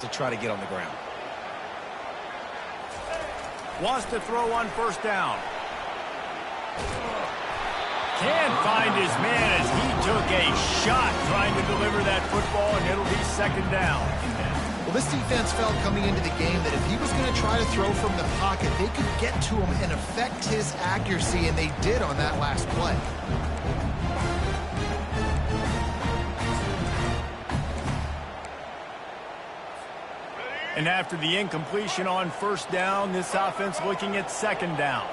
to try to get on the ground. Wants to throw on first down. Can't find his man as he took a shot trying to deliver that football, and it'll be second down. Well, this defense felt coming into the game that if he was going to try to throw from the pocket, they could get to him and affect his accuracy, and they did on that last play. And after the incompletion on first down, this offense looking at second down.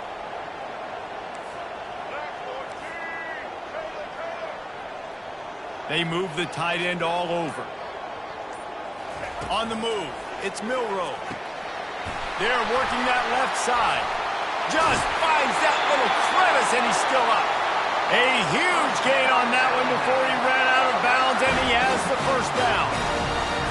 They move the tight end all over. On the move, it's Milroe. They're working that left side. Just finds that little crevice, and he's still up. A huge gain on that one before he ran out of bounds, and he has the first down.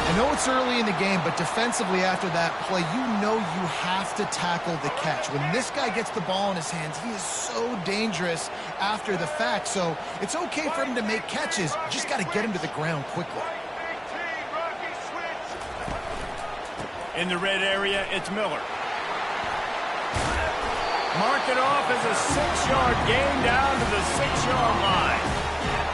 I know it's early in the game, but defensively after that play, you know you have to tackle the catch. When this guy gets the ball in his hands, he is so dangerous after the fact. So it's okay for him to make catches. You just got to get him to the ground quickly. In the red area, it's Miller. Mark it off as a 6-yard gain down to the 6-yard line.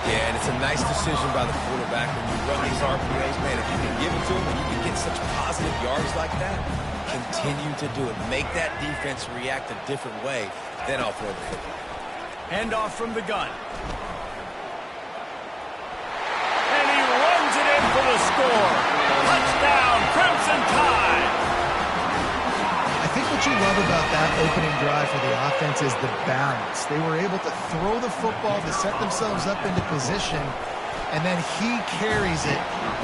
Yeah, and it's a nice decision by the quarterback when you run these RPOs, man. If you can give it to him and you can get such positive yards like that, continue to do it. Make that defense react a different way, then I'll throw the football. Handoff from the gun. And he runs it in for the score. Touchdown, Crimson Tide. I think what you love about that opening drive for the offense is the balance. They were able to throw the football to set themselves up into position, and then he carries it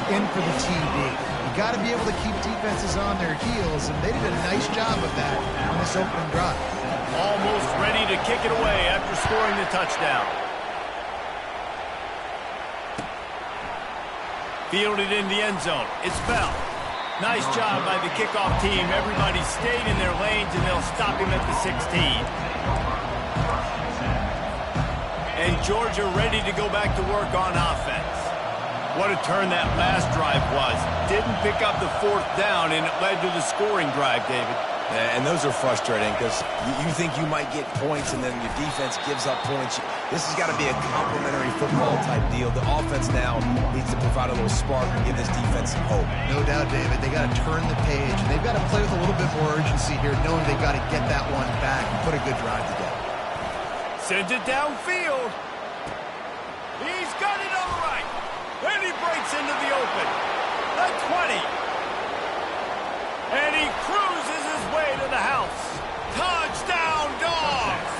in for the TD. You got to be able to keep defenses on their heels, and they did a nice job of that on this opening drive. Almost ready to kick it away after scoring the touchdown. Fielded in the end zone. It's Bell. Nice job by the kickoff team. Everybody stayed in their lanes, and they'll stop him at the 16. And Georgia ready to go back to work on offense. What a turn that last drive was. Didn't pick up the fourth down, and it led to the scoring drive, David. And those are frustrating because you think you might get points and then your defense gives up points. This has got to be a complementary football type deal. The offense now needs to provide a little spark and give this defense some hope. No doubt, David. They got to turn the page, and they've got to play with a little bit more urgency here, knowing they got to get that one back and put a good drive together. Sends it downfield. He's got it on the right. Then he breaks into the open. The 20. And he cruises his way to the house. Touchdown, Dogs!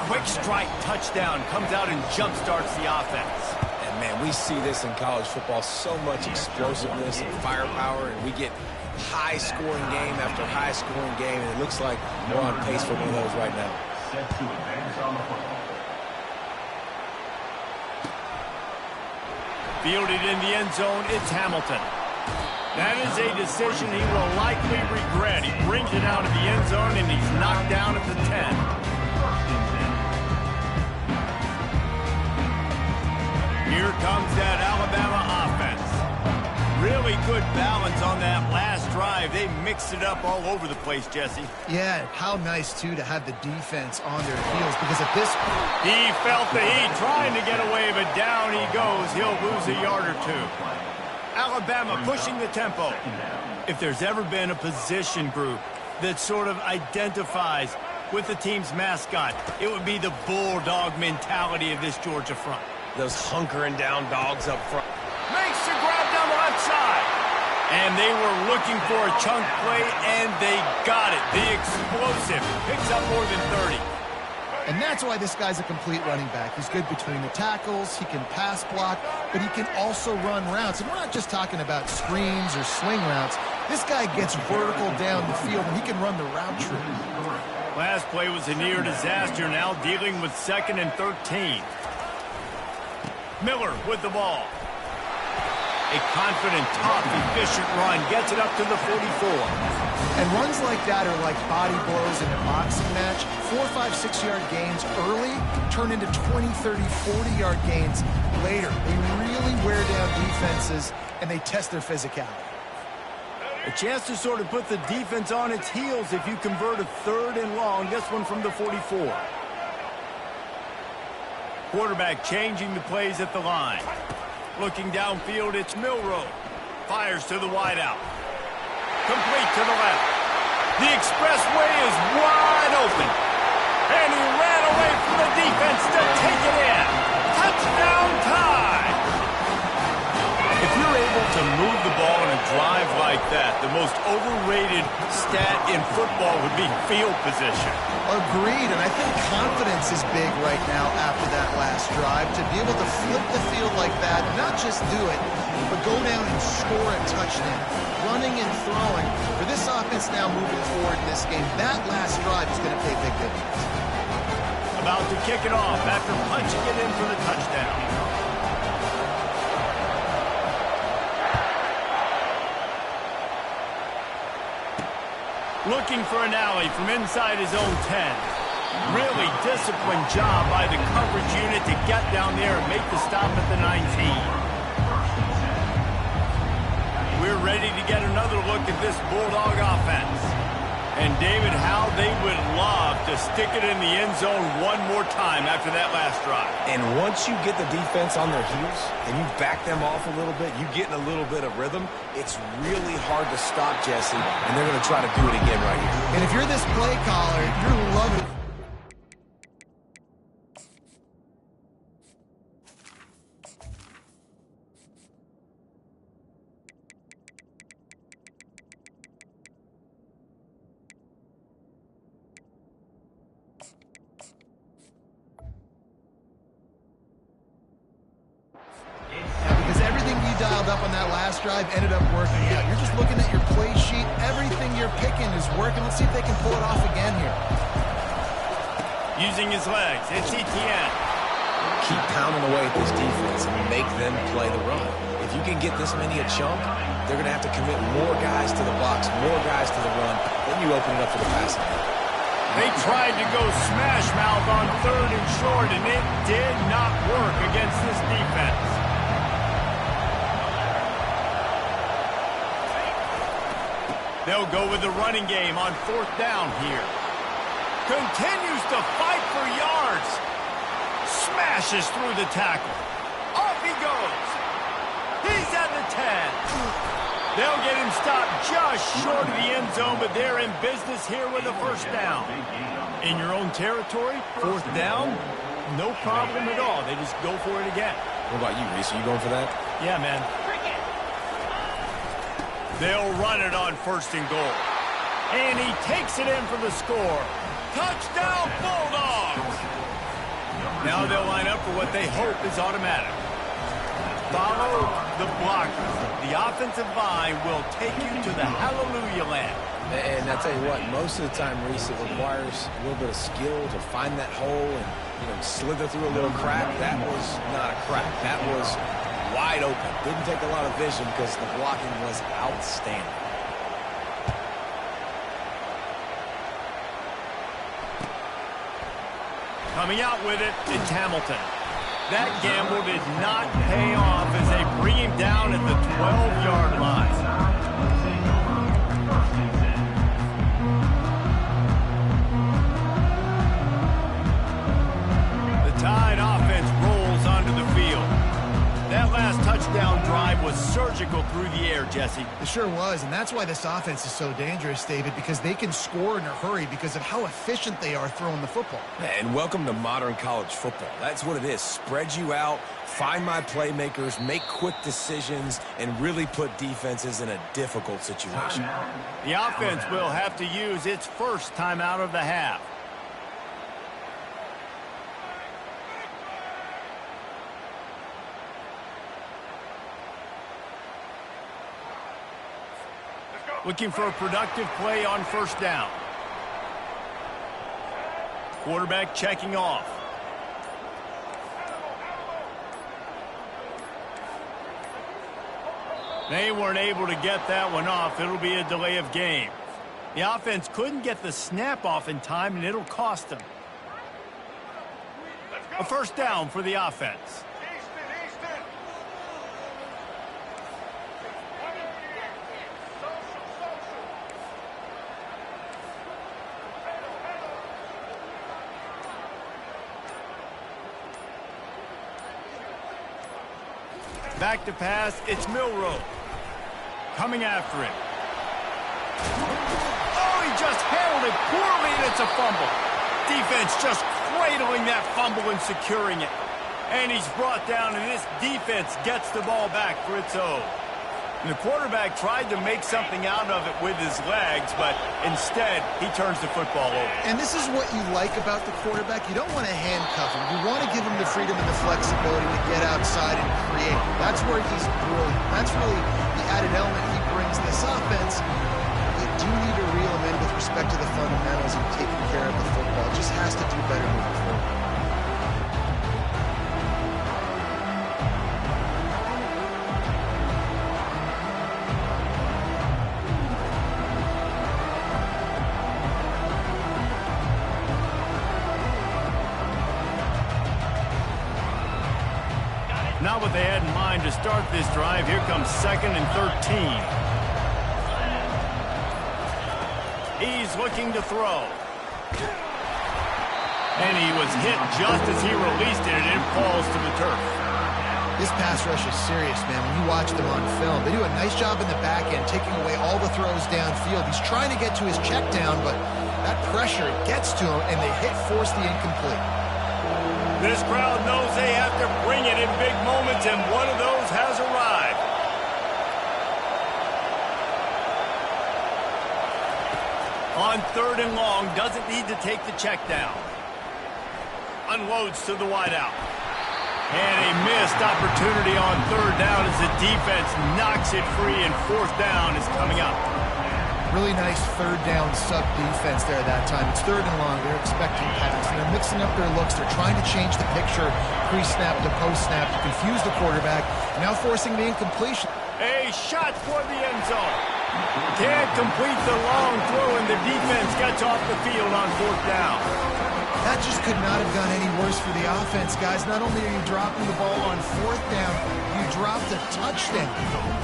Quick strike touchdown comes out and jumpstarts the offense. And, man, we see this in college football, so much explosiveness and firepower, and we get high-scoring game after high-scoring game, and it looks like we're on pace for one of those right now. Fielded in the end zone, it's Hamilton. That is a decision he will likely regret. He brings it out of the end zone, and he's knocked down at the 10. Here comes that Alabama offense. Really good balance on that last drive. They mixed it up all over the place, Jesse. Yeah, how nice, too, to have the defense on their heels, because at this point, he felt the heat trying to get away, but down he goes. He'll lose a yard or two. Alabama pushing the tempo. If there's ever been a position group that sort of identifies with the team's mascot, it would be the bulldog mentality of this Georgia front. Those hunkering down dogs up front. Makes the grab down the left side. And they were looking for a chunk play, and they got it. The explosive picks up more than 30. and that's why this guy's a complete running back. He's good between the tackles, he can pass block, but he can also run routes. And we're not just talking about screens or swing routes. This guy gets vertical down the field, and he can run the route tree. Last play was a near disaster, now dealing with 2nd and 13. Miller with the ball. A confident, tough, efficient run gets it up to the 44. And runs like that are like body blows in a boxing match. 4, 5, 6-yard gains early turn into 20, 30, 40-yard gains later. They really wear down defenses and they test their physicality. A chance to sort of put the defense on its heels if you convert a 3rd and long. This one from the 44. Quarterback changing the plays at the line. Looking downfield, it's Milroe. Fires to the wideout. Complete to the left. The expressway is wide open. And he ran away from the defense to take it in. Touchdown time! If you're able to move the ball in a drive like that, the most overrated stat in football would be field position. Agreed, and I think confidence is big right now after that last drive. To be able to flip the field like that, not just do it, but go down and score a touchdown. Running and throwing. For this offense now moving forward in this game, that last drive is going to pay big dividends. About to kick it off after punching it in for the touchdown. Looking for an alley from inside his own 10. Really disciplined job by the coverage unit to get down there and make the stop at the 19. We're ready to get another look at this Bulldog offense. And David, how they would love to stick it in the end zone one more time after that last drive. And once you get the defense on their heels and you back them off a little bit, you get in a little bit of rhythm, it's really hard to stop, Jesse, and they're going to try to do it again right here. And if you're this play caller, you're loving it. Up on that last drive ended up working out. You're just looking at your play sheet. Everything you're picking is working. Let's see if they can pull it off again here. Using his legs, it's Etienne. Keep pounding away at this defense and make them play the run. If you can get this many a chunk, they're going to have to commit more guys to the box, more guys to the run. Then you open it up for the passing. They tried to go smash mouth on 3rd and short, and it did not work against this defense. They'll go with the running game on 4th down here. Continues to fight for yards. Smashes through the tackle. Off he goes. He's at the 10. They'll get him stopped just short of the end zone, but they're in business here with a 1st down. In your own territory, 4th down, no problem at all. They just go for it again. What about you, Reese? Are you going for that? Yeah, man. They'll run it on 1st and goal. And he takes it in for the score. Touchdown, Bulldogs! Now they'll line up for what they hope is automatic. Follow the blocker. The offensive line will take you to the hallelujah land. And I tell you what, most of the time, Reese, it requires a little bit of skill to find that hole and, slither through a little crack. That was not a crack. That was wide open. Didn't take a lot of vision because the blocking was outstanding. Coming out with it, it's Hamilton. That gamble did not pay off as they bring him down at the 12-yard line. Tide offense rolls onto the field. That last touchdown drive was surgical through the air, Jesse. It sure was, and that's why this offense is so dangerous, David, because they can score in a hurry because of how efficient they are throwing the football. And welcome to modern college football. That's what it is. Spread you out, find my playmakers, make quick decisions, and really put defenses in a difficult situation. The offense will have to use its first timeout of the half. Looking for a productive play on 1st down. Quarterback checking off. They weren't able to get that one off. It'll be a delay of game. The offense couldn't get the snap off in time, and it'll cost them. A 1st down for the offense. Back to pass, it's Milroe. Coming after it. Oh, he just handled it poorly, and it's a fumble. Defense just cradling that fumble and securing it. And he's brought down, and this defense gets the ball back for its own. And the quarterback tried to make something out of it with his legs, but instead, he turns the football over. And this is what you like about the quarterback. You don't want to handcuff him. You want to give him the freedom and the flexibility to get outside and create. That's where he's brilliant. That's really the added element he brings to this offense. You do need to reel him in with respect to the fundamentals of taking care of the football. It just has to do better moving forward. Not what they had in mind to start this drive. Here comes 2nd and 13. He's looking to throw. And he was hit just as he released it, and it falls to the turf. This pass rush is serious, man. When you watch them on film, they do a nice job in the back end, taking away all the throws downfield. He's trying to get to his check down, but that pressure gets to him, and they force the incomplete. This crowd knows they have to bring it in big moments, and one of those has arrived. On 3rd and long, doesn't need to take the check down. Unloads to the wideout. And a missed opportunity on 3rd down as the defense knocks it free, and 4th down is coming up. Really nice 3rd down sub-defense there that time. It's 3rd and long. They're expecting pass. And they're mixing up their looks. They're trying to change the picture pre-snap to post-snap to confuse the quarterback. Now forcing the incompletion. A shot for the end zone. Can't complete the long throw, and the defense gets off the field on 4th down. That just could not have gone any worse for the offense, guys. Not only are you dropping the ball on 4th down, you dropped a touchdown.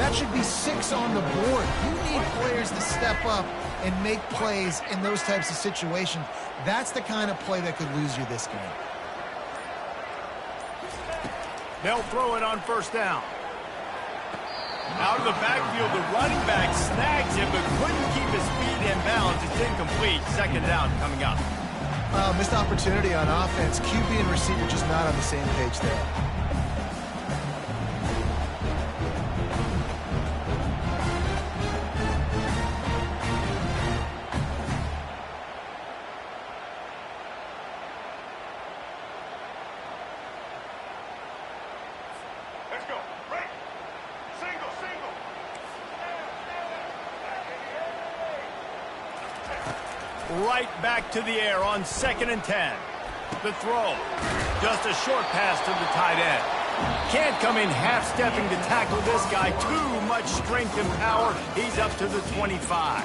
That should be 6 on the board. You need players to step up and make plays in those types of situations. That's the kind of play that could lose you this game. They'll throw it on 1st down. Out of the backfield, the running back snags it, but couldn't keep his feet in bounds. It's incomplete. 2nd down coming up. Missed opportunity on offense. QB and receiver just not on the same page there. Let's go. Right. Single. Right back to the air on 2nd and 10. The throw. Just a short pass to the tight end. Can't come in half-stepping to tackle this guy. Too much strength and power. He's up to the 25.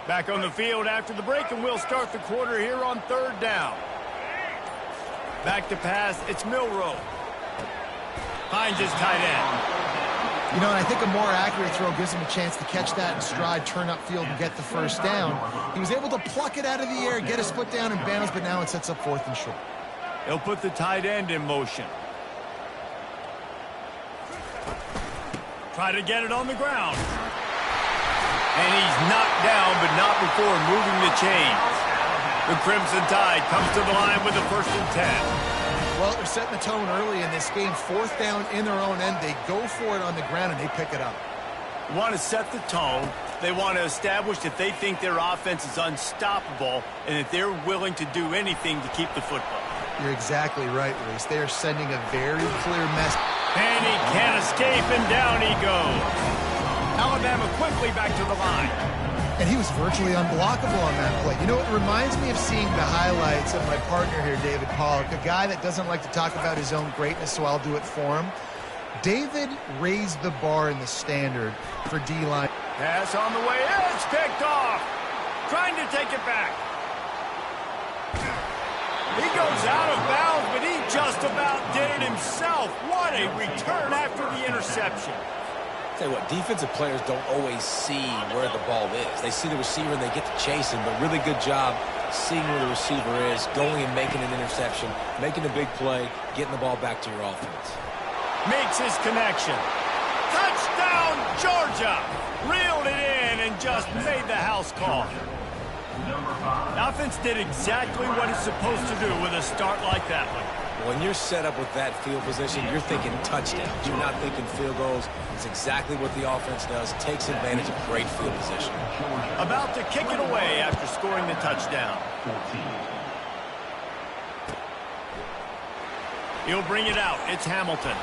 Back on the field after the break, and we'll start the quarter here on 3rd down. Back to pass, it's Milroe. Finds his tight end. You know, and I think a more accurate throw gives him a chance to catch that in stride, turn upfield, and get the 1st down. He was able to pluck it out of the air, get his foot down in bounds, but now it sets up 4th and short. He'll put the tight end in motion. Try to get it on the ground. And he's knocked down, but not before moving the chains. The Crimson Tide comes to the line with the 1st and 10. Well, they're setting the tone early in this game. 4th down in their own end. They go for it on the ground, and they pick it up. Want to set the tone. They want to establish that they think their offense is unstoppable and that they're willing to do anything to keep the football. You're exactly right, Reese. They are sending a very clear message. And he can't escape, and down he goes. Alabama quickly back to the line. And he was virtually unblockable on that play. You know, it reminds me of seeing the highlights of my partner here, David Pollock, a guy that doesn't like to talk about his own greatness, so I'll do it for him. David raised the bar in the standard for D-line. Pass on the way. It's picked off. Trying to take it back. He goes out of bounds, but he just about did it himself. What a return after the interception. Tell you what, defensive players don't always see where the ball is. They see the receiver and they get to chase him, but really good job seeing where the receiver is, going and making an interception, making a big play, getting the ball back to your offense. Makes his connection. Touchdown, Georgia! Reeled it in and just made the house call. The offense did exactly what it's supposed to do with a start like that one. When you're set up with that field position, you're thinking touchdowns. You're not thinking field goals. It's exactly what the offense does. Takes advantage of great field position. About to kick it away after scoring the touchdown. He'll bring it out. It's Hamilton.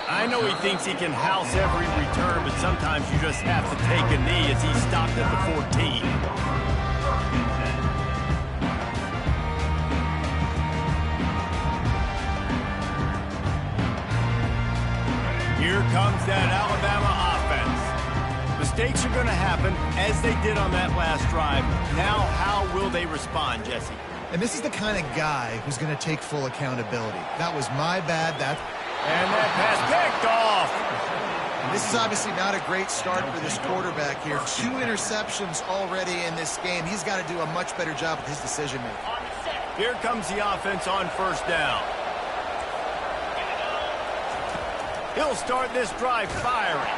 I know he thinks he can house every return, but sometimes you just have to take a knee as he stopped at the 14. Here comes that Alabama offense. Mistakes are going to happen, as they did on that last drive. Now, how will they respond, Jesse? And this is the kind of guy who's going to take full accountability. That was my bad. And that pass picked off. And this is obviously not a great start for this quarterback here. 2 interceptions already in this game. He's got to do a much better job with his decision-making. Here comes the offense on first down. He'll start this drive firing.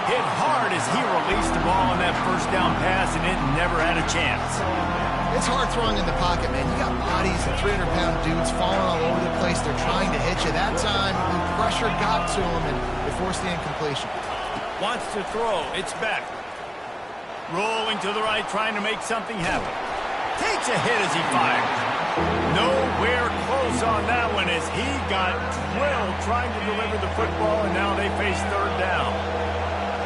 Hit hard as he released the ball on that first down pass, and it never had a chance. It's hard throwing in the pocket, man. You got bodies and 300-pound dudes falling all over the place. They're trying to hit you. That time, the pressure got to him, and it forced the incompletion. Wants to throw. It's back. Rolling to the right, trying to make something happen. Takes a hit as he fires. Nowhere close on that one as he got drilled trying to deliver the football, and now they face third down.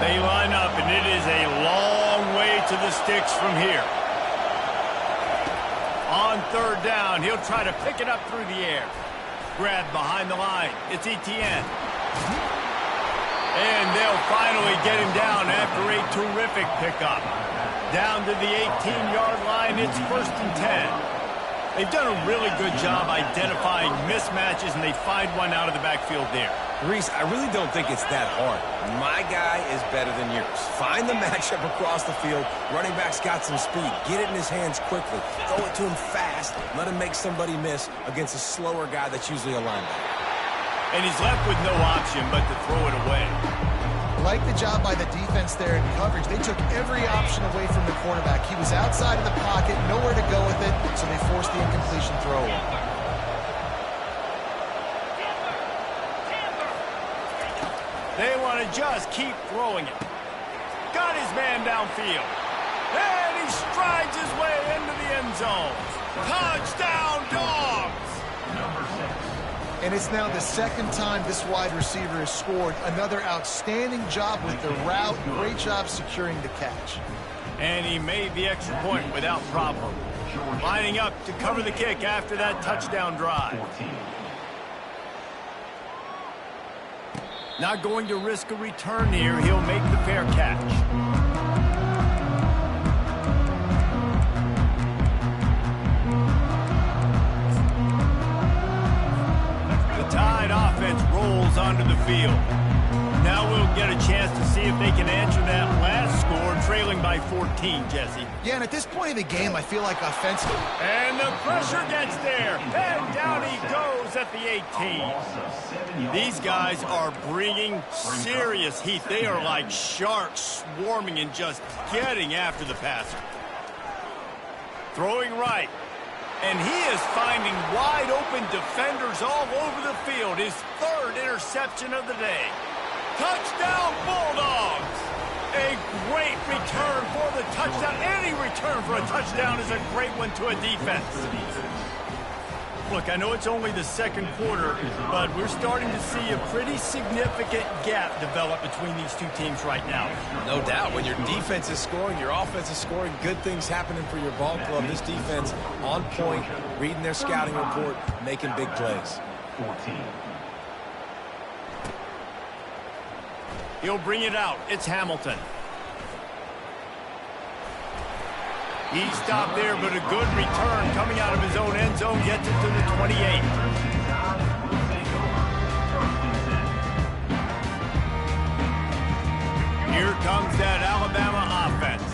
They line up, and it is a long way to the sticks from here. On third down, he'll try to pick it up through the air. Grabbed behind the line. It's Etienne. And they'll finally get him down after a terrific pickup. Down to the 18-yard line, it's 1st and 10. They've done a really good job identifying mismatches, and they find one out of the backfield there. Reese, I really don't think it's that hard. My guy is better than yours. Find the matchup across the field. Running back's got some speed. Get it in his hands quickly. Throw it to him fast. Let him make somebody miss against a slower guy that's usually a linebacker. And he's left with no option but to throw it away. Like the job by the defense there in coverage. They took every option away from the quarterback. He was outside of the pocket, nowhere to go with it, so they forced the incompletion throw. They want to just keep throwing it. Got his man downfield. And he strides his way into the end zone. Touchdown, Dogs! Number 6. And it's now the second time this wide receiver has scored. Another outstanding job with the route. Great job securing the catch. And he made the extra point without problem. Lining up to cover the kick after that touchdown drive. Not going to risk a return here. He'll make the fair catch. Tide offense rolls onto the field. Now we'll get a chance to see if they can answer that last score, trailing by 14, Jesse. Yeah, and at this point of the game, I feel like offensively. And the pressure gets there. And down he goes at the 18. These guys are bringing serious heat. They are like sharks swarming and just getting after the passer. Throwing right. And he is finding wide-open defenders all over the field. His 3rd interception of the day. Touchdown, Bulldogs! A great return for the touchdown. Any return for a touchdown is a great one to a defense. Look, I know it's only the second quarter, but we're starting to see a pretty significant gap develop between these two teams right now. No doubt. When your defense is scoring, your offense is scoring, good things happening for your ball club. This defense on point, reading their scouting report, making big plays. 14. He'll bring it out. It's Hamilton. He stopped there, but a good return coming out of his own end zone gets it to the 28. comes that Alabama offense.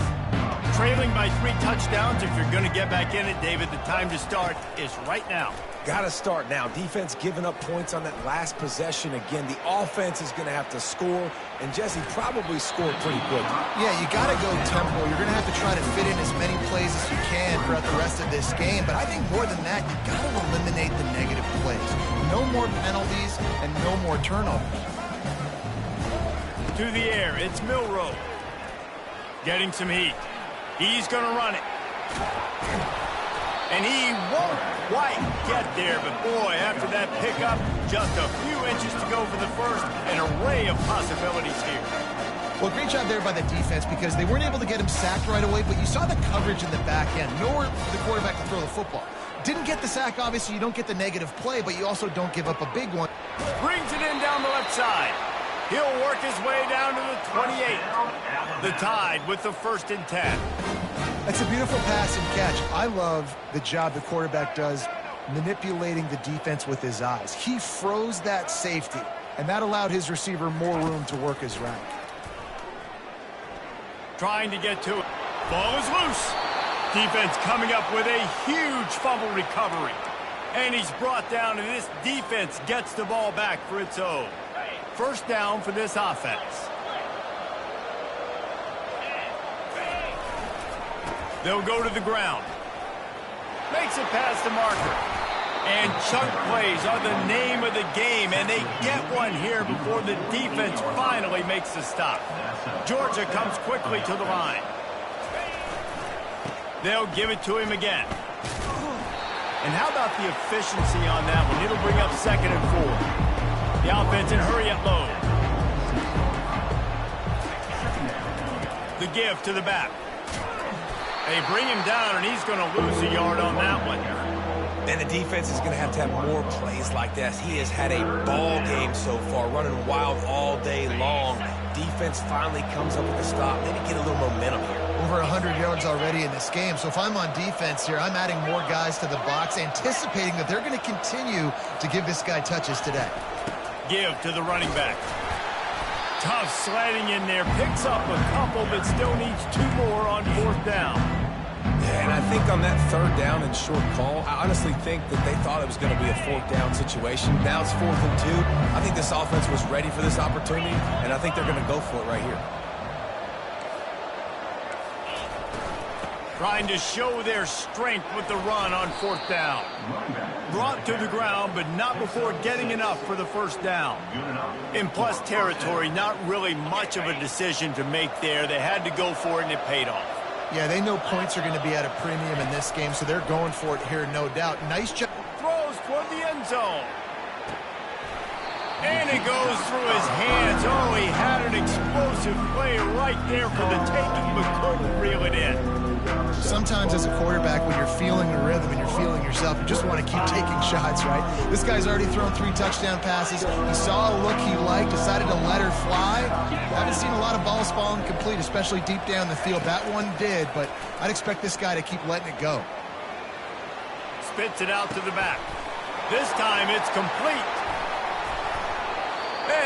Trailing by 3 touchdowns. If you're going to get back in it, David, the time to start is right now. Got to start now. Defense giving up points on that last possession. Again, the offense is going to have to score, and Jesse probably scored pretty quick. Yeah, you got to go tempo. You're going to have to try to fit in as many plays as you can throughout the rest of this game. But I think more than that, you got to eliminate the negative plays. No more penalties and no more turnovers. To the air, it's Milroe. Getting some heat. He's going to run it. And he won't quite get there, but boy, after that pickup, just a few inches to go for the first, an array of possibilities here. Well, great job there by the defense because they weren't able to get him sacked right away, but you saw the coverage in the back end. Nowhere for the quarterback to throw the football. Didn't get the sack, obviously, you don't get the negative play, but you also don't give up a big one. Brings it in down the left side. He'll work his way down to the 28. The Tide with the 1st and 10. That's a beautiful pass and catch. I love the job the quarterback does manipulating the defense with his eyes. He froze that safety, and that allowed his receiver more room to work his route. Trying to get to it. Ball is loose. Defense coming up with a huge fumble recovery. And he's brought down, and this defense gets the ball back for its own. 1st down for this offense. They'll go to the ground. Makes it past the marker. And chunk plays are the name of the game, and they get one here before the defense finally makes the stop. Georgia comes quickly to the line. They'll give it to him again. And how about the efficiency on that one? It'll bring up 2nd and 4. The offense in hurry up low. The give to the back. They bring him down, and he's going to lose a yard on that one. And the defense is going to have more plays like this. He has had a ball game so far, running wild all day long. Defense finally comes up with a stop. Maybe get a little momentum here. Over 100 yards already in this game. So if I'm on defense here, I'm adding more guys to the box, anticipating that they're going to continue to give this guy touches today. Give to the running back. Tough sliding in there. Picks up a couple, but still needs 2 more on 4th down. Yeah, and I think on that 3rd down and short call, I honestly think that they thought it was going to be a 4th down situation. Now it's 4th and 2. I think this offense was ready for this opportunity, and I think they're going to go for it right here. Trying to show their strength with the run on 4th down. Brought to the ground, but not before getting enough for the 1st down. In plus territory, not really much of a decision to make there. They had to go for it, and it paid off. Yeah, they know points are going to be at a premium in this game, so they're going for it here, no doubt. Nice job. Throws toward the end zone. And it goes through his hands. Oh, he had an explosive play right there for the taking, but couldn't reel it in. Sometimes as a quarterback, when you're feeling the rhythm and you're feeling yourself, you just want to keep taking shots, right? This guy's already thrown 3 touchdown passes. He saw a look he liked, decided to let her fly. Haven't seen a lot of balls falling complete, especially deep down the field. That one did, but I'd expect this guy to keep letting it go. Spits it out to the back. This time it's complete.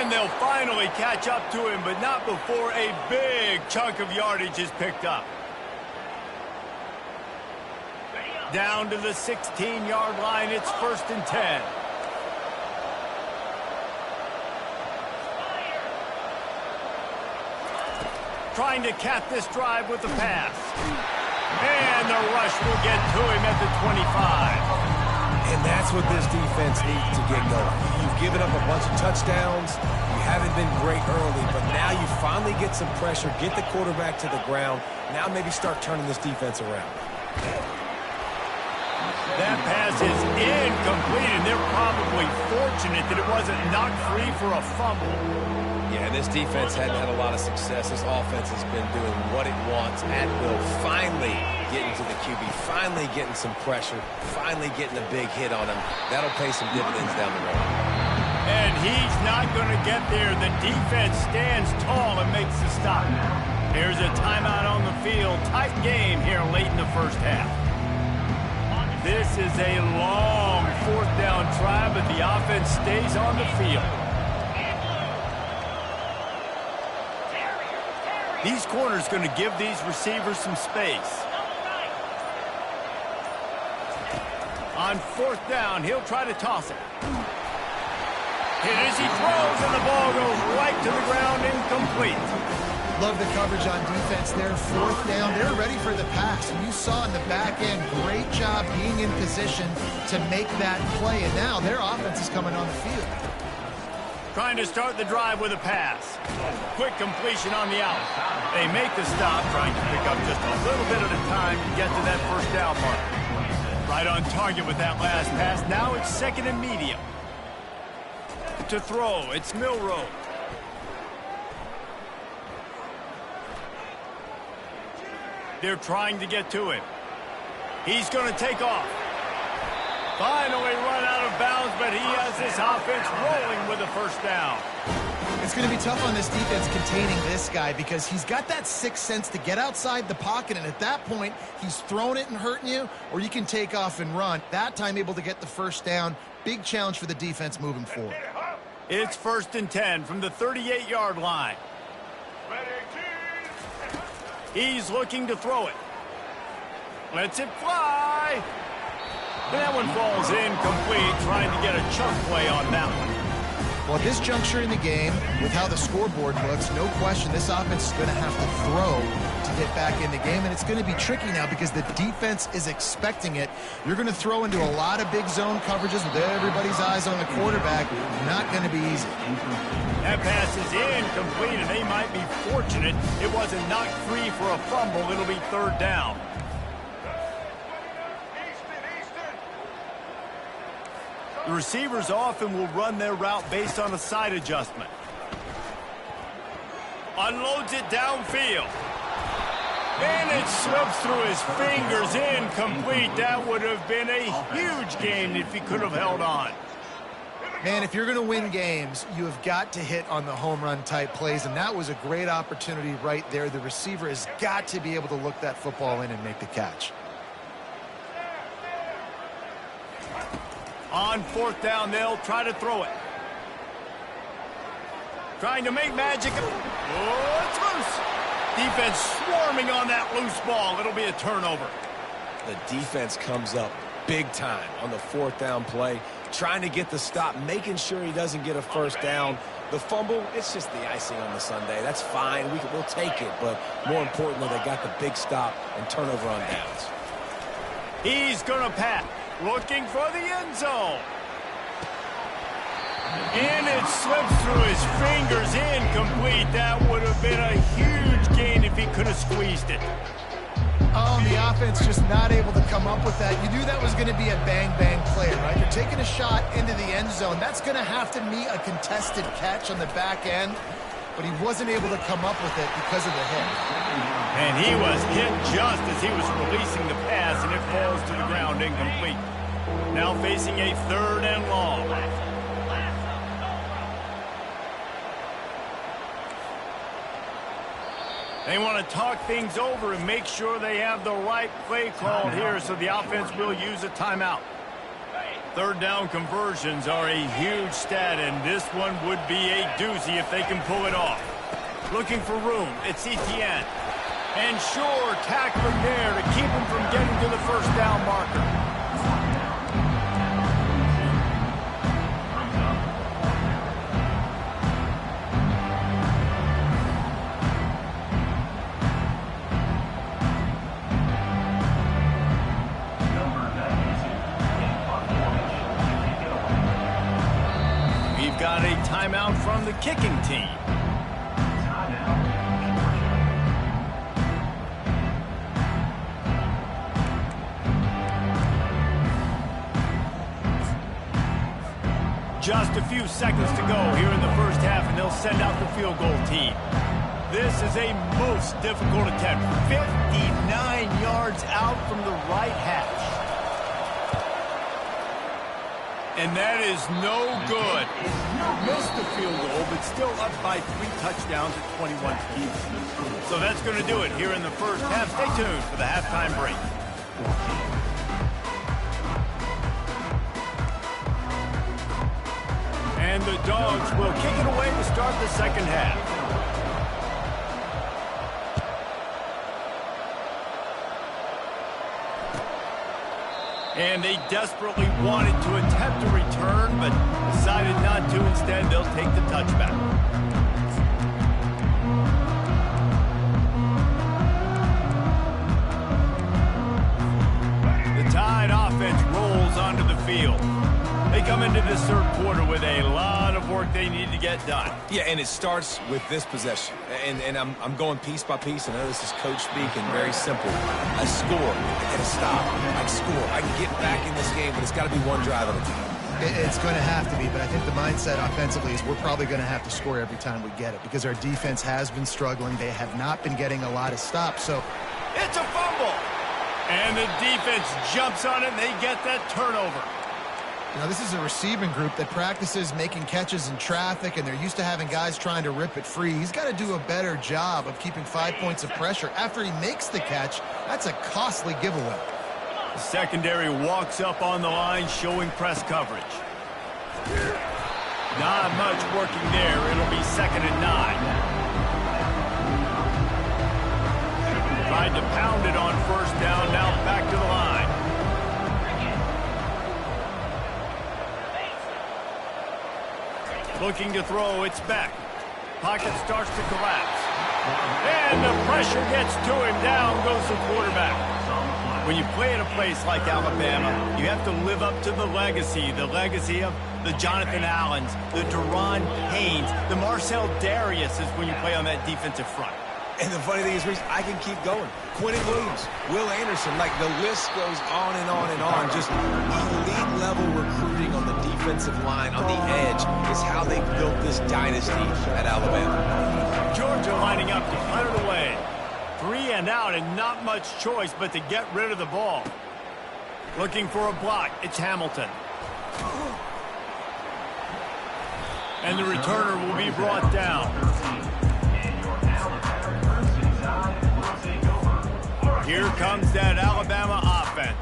And they'll finally catch up to him, but not before a big chunk of yardage is picked up. Down to the 16-yard line, it's 1st and 10. Trying to cap this drive with the pass. And the rush will get to him at the 25. And that's what this defense needs to get going. You've given up a bunch of touchdowns. You haven't been great early, but now you finally get some pressure, get the quarterback to the ground. Now maybe start turning this defense around. That pass is incomplete, and they're probably fortunate that it wasn't knocked free for a fumble. Yeah, this defense hadn't had a lot of success. This offense has been doing what it wants at will. Finally getting to the QB, finally getting some pressure, finally getting a big hit on him. That'll pay some dividends down the road. And he's not going to get there. The defense stands tall and makes the stop. Here's a timeout on the field. Tight game here late in the 1st half. This is a long 4th down try, but the offense stays on the field. These corners going to give these receivers some space. On 4th down, he'll try to toss it. Hit as he throws, and the ball goes right to the ground, incomplete. Love the coverage on defense there. 4th down, they're ready for the pass. And you saw in the back end, great job being in position to make that play. And now their offense is coming on the field. Trying to start the drive with a pass. Quick completion on the out. They make the stop, trying to pick up just a little bit at a time to get to that 1st down mark. Right on target with that last pass. Now it's 2nd and medium. To throw, it's Milroe. They're trying to get to him. He's going to take off. Finally run out of bounds, but he has this offense rolling with a 1st down. It's going to be tough on this defense containing this guy because he's got that 6th sense to get outside the pocket, and at that point, he's throwing it and hurting you, or you can take off and run. That time able to get the 1st down. Big challenge for the defense moving forward. It's 1st and 10 from the 38-yard line. He's looking to throw it. Lets it fly. That one falls incomplete, trying to get a chunk play on that one. Well, at this juncture in the game, with how the scoreboard looks, no question this offense is going to have to throw to get back in the game, and it's going to be tricky now because the defense is expecting it. You're going to throw into a lot of big zone coverages with everybody's eyes on the quarterback. Not going to be easy. That pass is incomplete, and they might be fortunate it wasn't knocked free for a fumble. It'll be 3rd down. The receivers often will run their route based on a side adjustment. Unloads it downfield. And it slips through his fingers, incomplete. That would have been a huge gain if he could have held on. Man, if you're going to win games, you have got to hit on the home run type plays, and that was a great opportunity right there. The receiver has got to be able to look that football in and make the catch. On 4th down, they'll try to throw it. Trying to make magic. Oh, it's loose. Defense swarming on that loose ball. It'll be a turnover. The defense comes up big time on the 4th down play, trying to get the stop, making sure he doesn't get a 1st down. The fumble, it's just the icing on the sundae. That's fine. We'll take it, but more importantly, they got the big stop and turnover on downs. He's going to pass. Looking for the end zone. And it slips through his fingers, incomplete. That would have been a huge gain if he could have squeezed it. Oh, the offense just not able to come up with that. You knew that was going to be a bang-bang play, right? You're taking a shot into the end zone. That's going to have to meet a contested catch on the back end, but he wasn't able to come up with it because of the hit. And he was hit just as he was releasing the pass, and it falls to the ground incomplete. Now facing a 3rd and long. They want to talk things over and make sure they have the right play called here, so the offense will use a timeout. 3rd down conversions are a huge stat, and this one would be a doozy if they can pull it off. Looking for room, it's Etienne. And sure, tackling there to keep him from getting to the 1st down marker. We've got a timeout from the kicking team. Just a few seconds to go here in the 1st half, and they'll send out the field goal team. This is a most difficult attempt. 59 yards out from the right hash. And that is no good. Missed the field goal, but still up by 3 touchdowns at 21 apiece. So that's going to do it here in the 1st half. Stay tuned for the halftime break. And the Dogs will kick it away to start the 2nd half. And they desperately wanted to attempt a return, but decided not to. Instead, they'll take the touchback. The Tide offense rolls onto the field. They come into this third quarter with a lot of work they need to get done. Yeah, and it starts with this possession. And I'm going piece by piece. I know this is coach speaking, very simple. I score, I get a stop. I score, I can get back in this game, but it's got to be one drive at a time. It's going to have to be, but I think the mindset offensively is we're probably going to have to score every time we get it because our defense has been struggling. They have not been getting a lot of stops. So it's a fumble. And the defense jumps on it, and they get that turnover. You know, this is a receiving group that practices making catches in traffic, and they're used to having guys trying to rip it free. He's got to do a better job of keeping 5 points of pressure. After he makes the catch, that's a costly giveaway. The secondary walks up on the line, showing press coverage. Not much working there. It'll be 2nd and 9. Tried to pound it on 1st down, now back to the line. Looking to throw, it's back. Pocket starts to collapse. And the pressure gets to him. Down goes the quarterback. When you play at a place like Alabama, you have to live up to the legacy of the Jonathan Allens, the Daron Paynes, the Marcel Dariuses when you play on that defensive front. And the funny thing is, Reese, I can keep going. Quentin Williams, Will Anderson, like the list goes on and on and on. Just elite level recruiting on the defensive line, on the edge, is how they built this dynasty at Alabama. Georgia lining up to punt it away. 3 and out and not much choice but to get rid of the ball. Looking for a block. It's Hamilton. And the returner will be brought down. Here comes that Alabama offense.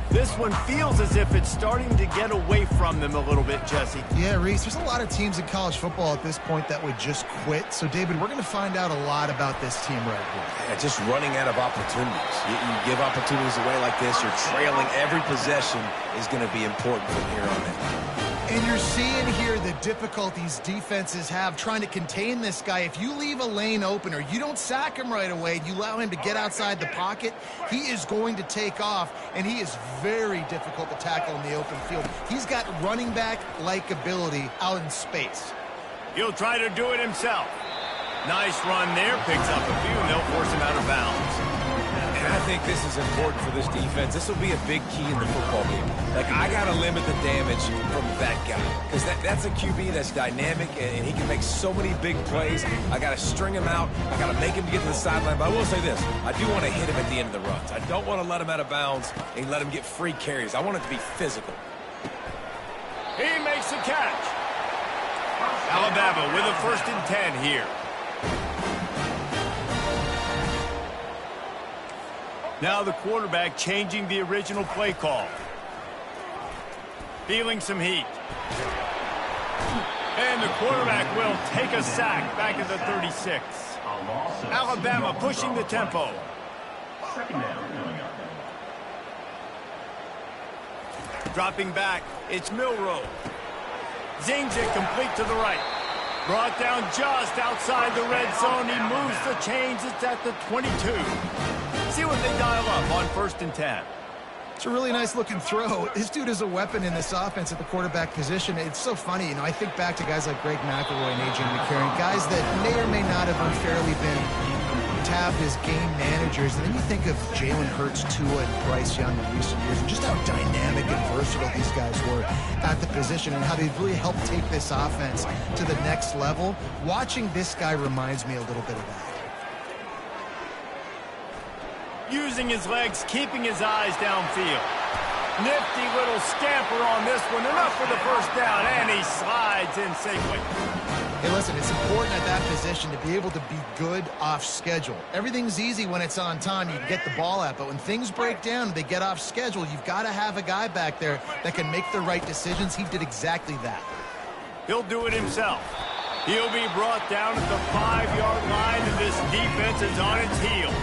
This one feels as if it's starting to get away from them a little bit, Jesse. Yeah, Reese, there's a lot of teams in college football at this point that would just quit. So, David, we're going to find out a lot about this team right here. Yeah, just running out of opportunities. You give opportunities away like this, you're trailing. Every possession is going to be important from here on in. And you're seeing here the difficulties defenses have trying to contain this guy. If you leave a lane open or you don't sack him right away, you allow him to get outside the pocket, he is going to take off, and he is very difficult to tackle in the open field. He's got running back-like ability out in space. He'll try to do it himself. Nice run there, picks up a few, and they'll force him out of bounds. And I think this is important for this defense. This will be a big key in the football game. Like, I got to limit the damage from that guy because that's a QB that's dynamic, and he can make so many big plays. I got to string him out. I got to make him get to the sideline. But I will say this. I do want to hit him at the end of the runs. I don't want to let him out of bounds and let him get free carries. I want it to be physical. He makes the catch. Alabama with a 1st and 10 here. Now the quarterback changing the original play call. Feeling some heat. And the quarterback will take a sack back at the 36. Alabama pushing the tempo. Dropping back, it's Milroe. Zings it complete to the right. Brought down just outside the red zone. He moves the chains. It's at the 22. See what they dial up on 1st and 10. It's a really nice looking throw. This dude is a weapon in this offense at the quarterback position. It's so funny, you know, I think back to guys like Greg McElroy and A.J. McCarron, guys that may or may not have unfairly been tabbed as game managers. And then you think of Jalen Hurts, Tua, and Bryce Young in recent years, and just how dynamic and versatile these guys were at the position and how they've really helped take this offense to the next level. Watching this guy reminds me a little bit of that. Using his legs, keeping his eyes downfield. Nifty little scamper on this one. Enough for the 1st down, and he slides in safely. Hey, listen, it's important at that position to be able to be good off schedule. Everything's easy when it's on time. You can get the ball out, but when things break down, they get off schedule, you've got to have a guy back there that can make the right decisions. He did exactly that. He'll do it himself. He'll be brought down at the 5-yard line, and this defense is on its heels.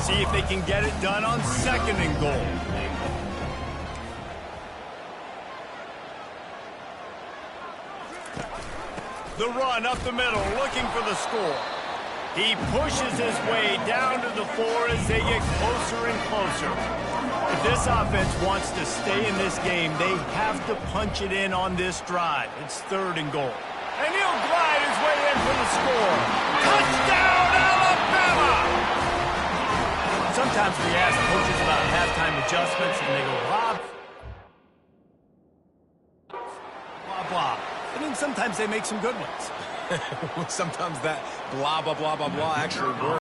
See if they can get it done on 2nd and goal. The run up the middle, looking for the score. He pushes his way down to the 4 as they get closer and closer. If this offense wants to stay in this game, they have to punch it in on this drive. It's 3rd and goal. And he'll glide his way in for the score. Touchdown, Alabama! Sometimes we ask coaches about halftime adjustments, and they go, blah, blah. I mean, sometimes they make some good ones. Sometimes that blah, blah, blah, blah, blah actually works.